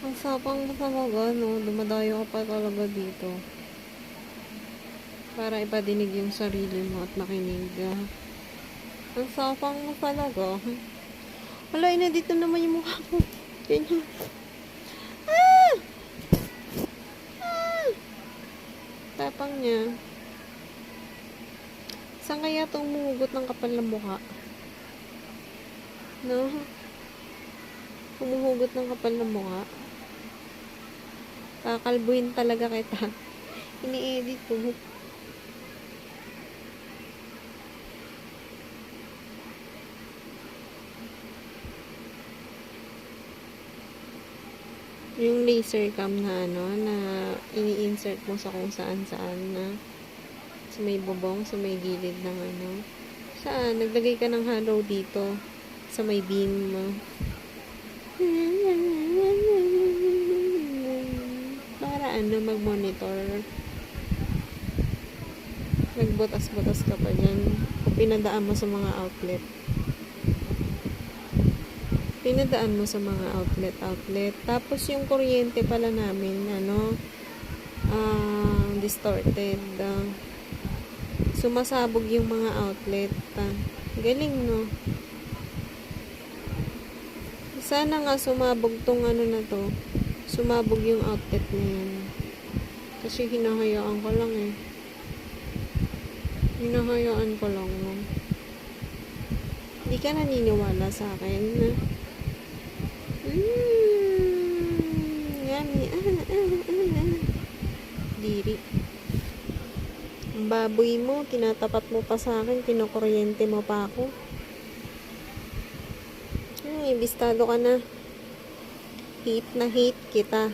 Ang sapang mo talaga, no? Dumadayo ka pa talaga dito. Para ipadinig yung sarili mo at makinig. Ang sapang mo talaga. Wala, na dito naman yung mukha ko. Ganyan. Ah! Ah! Tapang niya. Saan kaya itong umuhugot ng kapal ng mukha? No? Umuhugot ng kapal ng mukha. Kakalbuhin talaga kita. Ini-edit ko. Yung laser cam na na ini-insert mo sa kung saan-saan na sa may bubong, sa may gilid ng Saan? Naglagay ka ng halo dito sa may beam mo. Para mag-monitor. Nagbutas-butas ka pa dyan. O pinadaan mo sa mga outlet. Pinadaan mo sa mga outlet. Tapos yung kuryente pala namin, distorted. Sumasabog yung mga outlet. Galing, no? Sana nga sumabog tong na to. Sumabog yung outlet na yan. Kasi hinahayaan ko lang eh. Hinahayaan ko lang, no? Hindi ka naniniwala sa akin, na yummy. Diri. Ang baboy mo, tinatapat mo pa sa akin, kinukuryente mo pa ako. Ay, bistado ka na. Hate na hate kita.